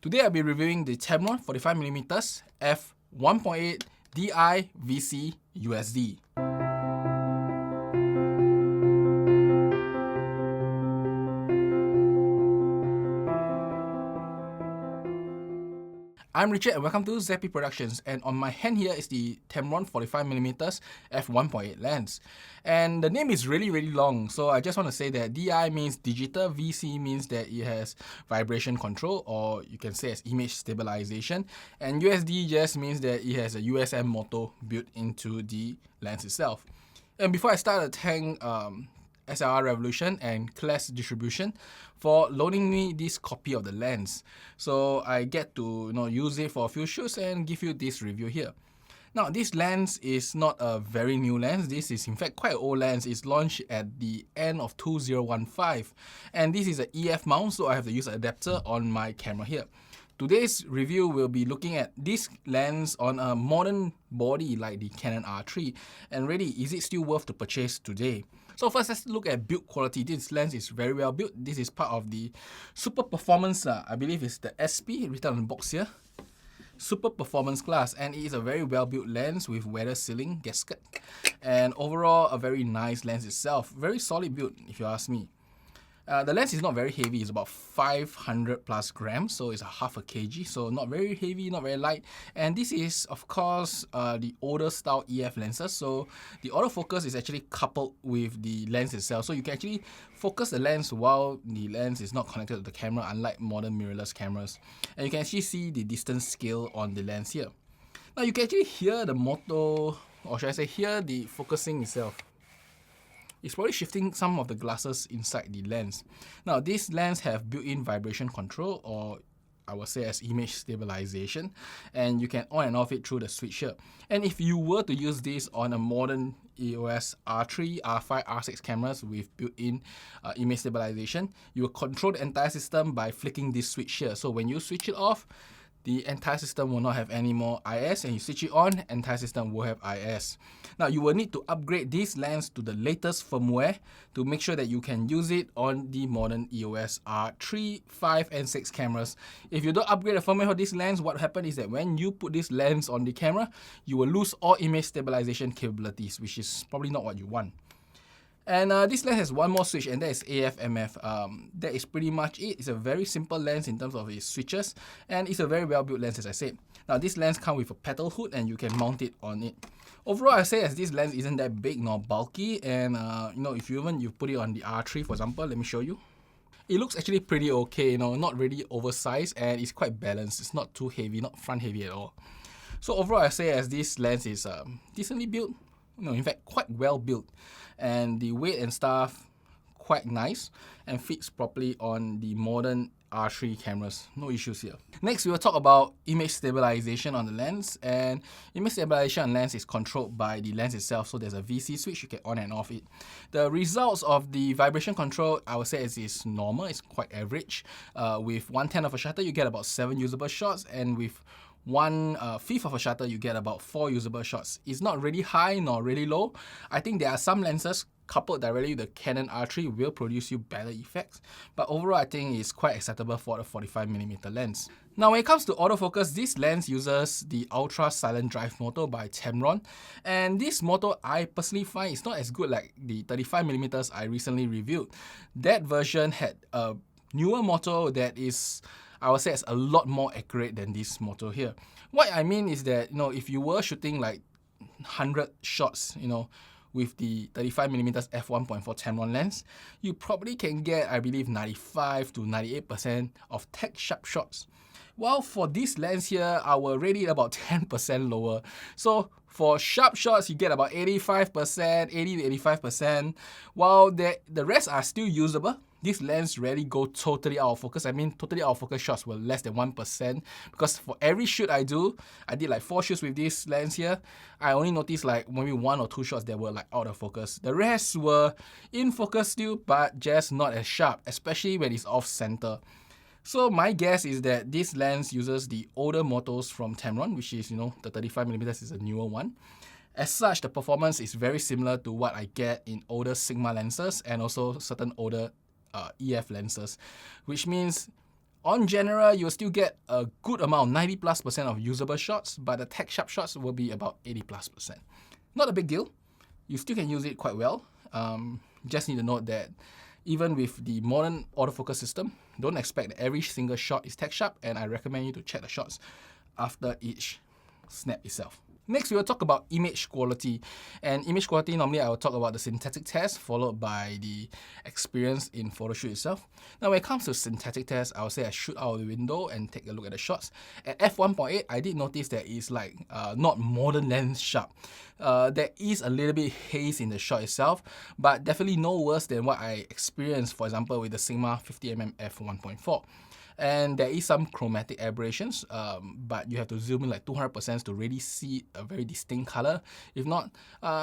Today I'll be reviewing the Tamron 45mm f1.8 DI VC USD. I'm Richard and welcome to Zappy Productions, and on my hand here is the Tamron 45mm f1.8 lens. And the name is really long, so I just want to say that DI means digital, VC means that it has vibration control, or you can say as image stabilization, and USD just means that it has a USM motor built into the lens itself. And before I start, I thank SLR Revolution and Class Distribution for loaning me this copy of the lens, so I get to use it for a few shoots and give you this review here. Now, this lens is not a very new lens. This is in fact quite an old lens. It's launched at the end of 2015, and this is an EF mount, so I have to use an adapter on my camera here. Today's review will be looking at this lens on a modern body like the Canon R3, and really, is it still worth to purchase today? So first, let's look at build quality. This lens is very well built. This is part of the Super Performance, I believe it's the SP, written on the box here. Super Performance class, and it is a very well built lens with weather sealing gasket, and overall a very nice lens itself. Very solid build if you ask me. The lens is not very heavy. It's about 500 plus grams, so it's a half a kg, so not very heavy, not very light. And this is of course the older style EF lenses, so the autofocus is actually coupled with the lens itself, so you can actually focus the lens while the lens is not connected to the camera, unlike modern mirrorless cameras. And you can actually see the distance scale on the lens here. Now you can actually hear the motor, or should I say hear the focusing itself. It's probably shifting some of the glasses inside the lens. Now, this lens have built-in vibration control, or I would say as image stabilization, and you can on and off it through the switch here. And if you were to use this on a modern EOS R3, R5, R6 cameras with built-in image stabilization, you will control the entire system by flicking this switch here. So when you switch it off, the entire system will not have any more IS, and you switch it on, entire system will have IS. Now, you will need to upgrade this lens to the latest firmware to make sure that you can use it on the modern EOS R3, 5, and 6 cameras. If you don't upgrade the firmware for this lens, what happens is that when you put this lens on the camera, you will lose all image stabilization capabilities, which is probably not what you want. And this lens has one more switch, and that is AF/MF. That is pretty much it. It's a very simple lens in terms of its switches, and it's a very well built lens, as I said. Now, this lens comes with a petal hood, and you can mount it on it. Overall, I say as this lens isn't that big nor bulky, and if you put it on the R3, for example, let me show you. It looks actually pretty okay, not really oversized, and it's quite balanced. It's not too heavy, not front heavy at all. So overall, I say as this lens is decently built. In fact, quite well built, and the weight and stuff quite nice and fits properly on the modern R3 cameras. No issues here. Next, we will talk about image stabilization on the lens, and image stabilization on lens is controlled by the lens itself, so there's a VC switch, you can on and off it. The results of the vibration control, I would say is normal, it's quite average. With 1/10 of a shutter, you get about 7 usable shots, and with 1/5 of a shutter, you get about 4 usable shots. It's not really high nor really low. I think there are some lenses coupled directly with the Canon R3 will produce you better effects, but overall I think it's quite acceptable for the 45mm lens. Now, when it comes to autofocus, this lens uses the ultra silent drive motor by Tamron, and this motor I personally find is not as good like the 35mm I recently reviewed. That version had a newer motor that is, I would say, it's a lot more accurate than this motor here. What I mean is that, if you were shooting like 100 shots, with the 35mm f1.4 Tamron lens, you probably can get, I believe, 95 to 98% of tech sharp shots. While for this lens here, I will rate it about 10% lower. So for sharp shots, you get about 85%, 80 to 85%, while the rest are still usable. This lens rarely go totally out of focus. I mean, totally out of focus shots were less than 1%, because for every shoot I did like 4 shoots with this lens here, I only noticed like maybe 1 or 2 shots that were like out of focus. The rest were in focus still, but just not as sharp, especially when it's off center. So my guess is that this lens uses the older motors from Tamron, which is, the 35mm is a newer one. As such, the performance is very similar to what I get in older Sigma lenses and also certain older EF lenses, which means On general, you'll still get a good amount, 90+% of usable shots, but the tech sharp shots will be about 80+%. Not a big deal. You still can use it quite well. Just need to note that even with the modern autofocus system, don't expect that every single shot is tech sharp, and I recommend you to check the shots after each snap itself. Next, we will talk about image quality. And image quality, normally I will talk about the synthetic test, followed by the experience in photoshoot itself. Now, when it comes to synthetic test, I would say I shoot out of the window and take a look at the shots. At f1.8, I did notice that it's like not modern lens sharp. There is a little bit haze in the shot itself, but definitely no worse than what I experienced, for example, with the Sigma 50mm f1.4. And there is some chromatic aberrations, but you have to zoom in like 200% to really see a very distinct color. If not,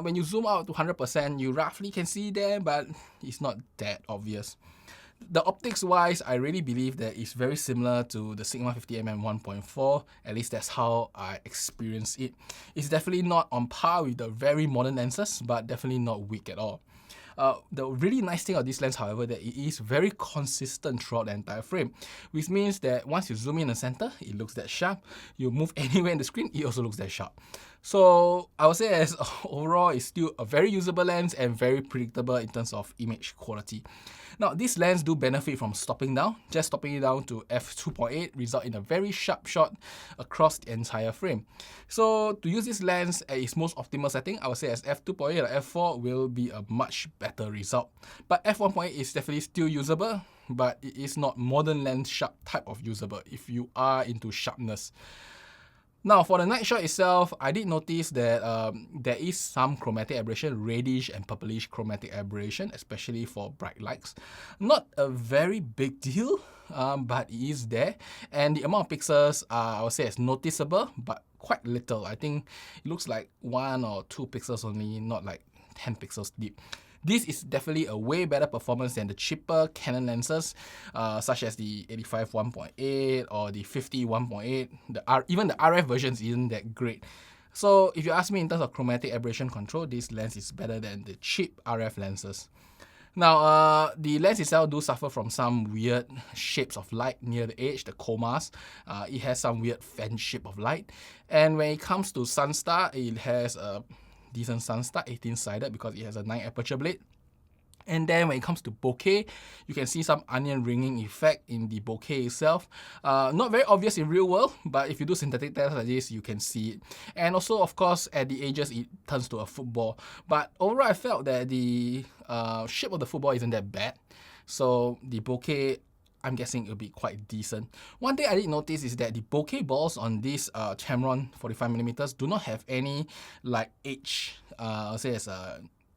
when you zoom out to 100%, you roughly can see there, but it's not that obvious. The optics wise, I really believe that it's very similar to the Sigma 50mm 1.4, at least that's how I experienced it. It's definitely not on par with the very modern lenses, but definitely not weak at all. The really nice thing of this lens, however, that it is very consistent throughout the entire frame, which means that once you zoom in the center, it looks that sharp. You move anywhere in the screen, it also looks that sharp. So I would say as overall, it's still a very usable lens and very predictable in terms of image quality. Now, this lens do benefit from stopping down. Just stopping it down to f2.8 result in a very sharp shot across the entire frame. So to use this lens at its most optimal setting, I would say as f2.8 or f4 will be a much better result. But f1.8 is definitely still usable, but it is not modern lens sharp type of usable if you are into sharpness. Now, for the night shot itself, I did notice that there is some chromatic aberration, reddish and purplish chromatic aberration, especially for bright lights. Not a very big deal, but it is there. And the amount of pixels, I would say, is noticeable, but quite little. I think it looks like 1 or 2 pixels only, not like 10 pixels deep. This is definitely a way better performance than the cheaper Canon lenses, such as the 85 1.8 or the 50 1.8. Even the RF versions isn't that great. So if you ask me in terms of chromatic aberration control, this lens is better than the cheap RF lenses. Now, the lens itself do suffer from some weird shapes of light near the edge, the comas. It has some weird fan shape of light. And when it comes to Sunstar, it has a decent Sunstar, 18-sided, because it has a 9 aperture blade. And then when it comes to bokeh, you can see some onion ringing effect in the bokeh itself. Not very obvious in real world, but if you do synthetic tests like this, you can see it. And also, of course, at the edges, it turns to a football. But overall, I felt that the shape of the football isn't that bad. So the bokeh, I'm guessing it'll be quite decent. One thing I did notice is that the bokeh balls on this Tamron 45mm do not have any like edge. I'll say as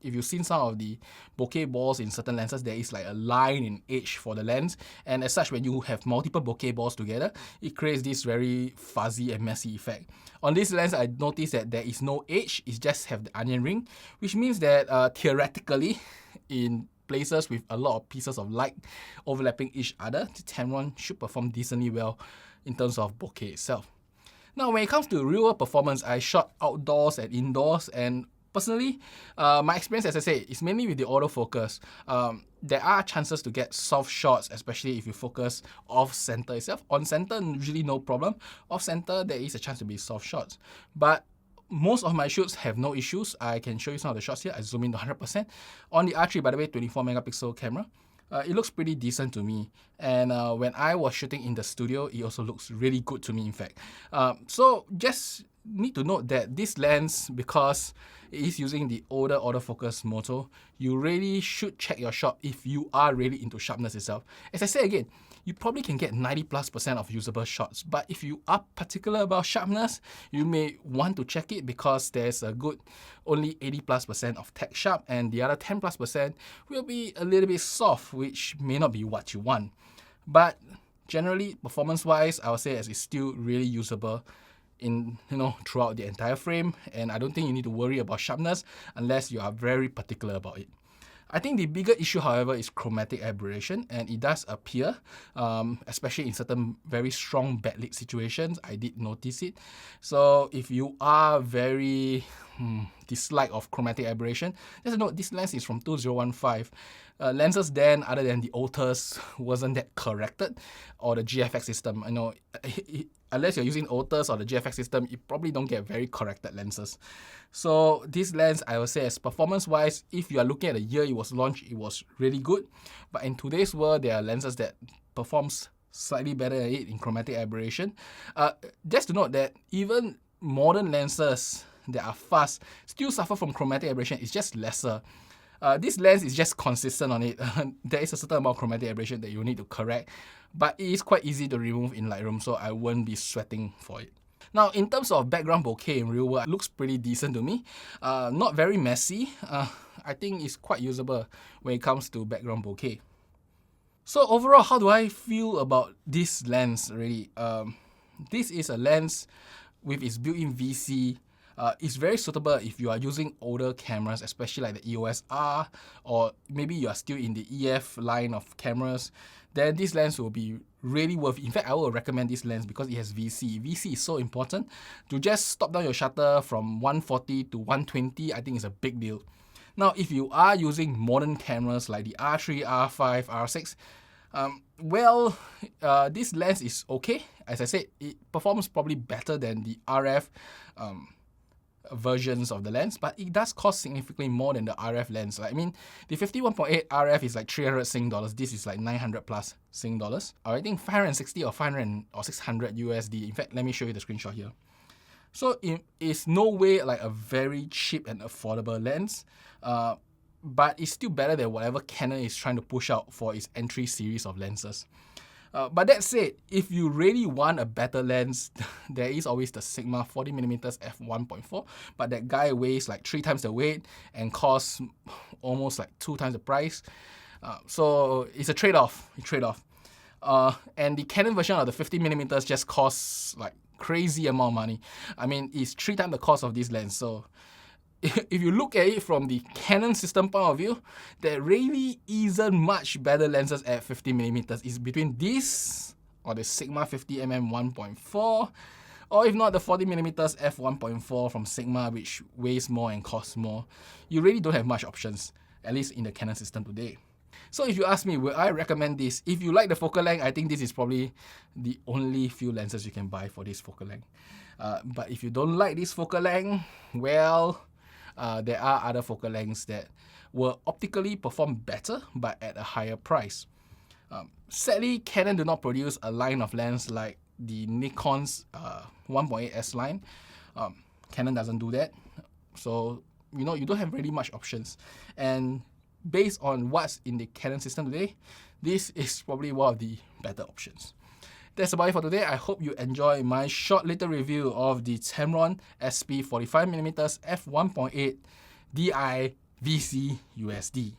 if you've seen some of the bokeh balls in certain lenses, there is like a line in edge for the lens. And as such, when you have multiple bokeh balls together, it creates this very fuzzy and messy effect. On this lens, I noticed that there is no edge, it just have the onion ring, which means that theoretically, in places with a lot of pieces of light overlapping each other, the Tamron should perform decently well in terms of bokeh itself. Now, when it comes to real-world performance, I shot outdoors and indoors, and personally, my experience, as I say, is mainly with the autofocus. There are chances to get soft shots, especially if you focus off-center itself. On-center, usually no problem. Off-center, there is a chance to be soft shots. But most of my shoots have no issues. I can show you some of the shots here. I zoom in to 100%. On the R3, by the way, 24 megapixel camera. It looks pretty decent to me. And when I was shooting in the studio, it also looks really good to me, in fact. So just need to note that this lens, because it is using the older autofocus motor, you really should check your shot if you are really into sharpness itself. As I say again, you probably can get 90+% of usable shots, but if you are particular about sharpness, you may want to check it because there's a good only 80+% of tech sharp, and the other 10+% will be a little bit soft, which may not be what you want. But generally, performance-wise, I would say it's still really usable in throughout the entire frame, and I don't think you need to worry about sharpness unless you are very particular about it. I think the bigger issue, however, is chromatic aberration, and it does appear, especially in certain very strong backlit situations. I did notice it. So if you are very dislike of chromatic aberration, just note this lens is from 2015. Lenses then, other than the Otus, wasn't that corrected, or the GFX system. I know, unless you're using Otus or the GFX system, you probably don't get very corrected lenses. So this lens, I would say, as performance-wise, if you are looking at the year it was launched, it was really good. But in today's world, there are lenses that performs slightly better than it in chromatic aberration. Just to note that even modern lenses that are fast still suffer from chromatic aberration. It's just lesser. This lens is just consistent on it. There is a certain amount of chromatic aberration that you need to correct, but it is quite easy to remove in Lightroom, so I won't be sweating for it. Now, in terms of background bokeh in real world, it looks pretty decent to me. Not very messy. I think it's quite usable when it comes to background bokeh. So overall, how do I feel about this lens really? This is a lens with its built-in VC. It's very suitable if you are using older cameras, especially like the EOS R, or maybe you are still in the EF line of cameras. Then this lens will be really worth it. In fact, I will recommend this lens because it has VC. VC is so important. To just stop down your shutter from 140 to 120, I think is a big deal. Now, if you are using modern cameras like the R3, R5, R6, this lens is okay. As I said, it performs probably better than the RF versions of the lens, but it does cost significantly more than the RF lens. I mean, the 51.8 RF is like 300 Sing dollars. This is like 900 plus Sing dollars. I think 560 or 500 or 600 USD. In fact, let me show you the screenshot here. So it is no way like a very cheap and affordable lens, but it's still better than whatever Canon is trying to push out for its entry series of lenses. But that said, if you really want a better lens, there is always the Sigma 40mm f1.4, but that guy weighs like 3 times the weight and costs almost like 2 times the price. So it's a trade-off. And the Canon version of the 50mm just costs like crazy amount of money. I mean, it's 3 times the cost of this lens. So if you look at it from the Canon system point of view, there really isn't much better lenses at 50mm. It's between this or the Sigma 50mm 1.4, or if not the 40mm f1.4 from Sigma, which weighs more and costs more. You really don't have much options, at least in the Canon system today. So if you ask me, will I recommend this? If you like the focal length, I think this is probably the only few lenses you can buy for this focal length. But if you don't like this focal length, well, there are other focal lengths that will optically perform better, but at a higher price. Sadly, Canon do not produce a line of lens like the Nikon's 1.8S line. Canon doesn't do that. So, you don't have really much options. And based on what's in the Canon system today, this is probably one of the better options. That's about it for today. I hope you enjoy my short little review of the Tamron SP 45mm f1.8 DI VC USD.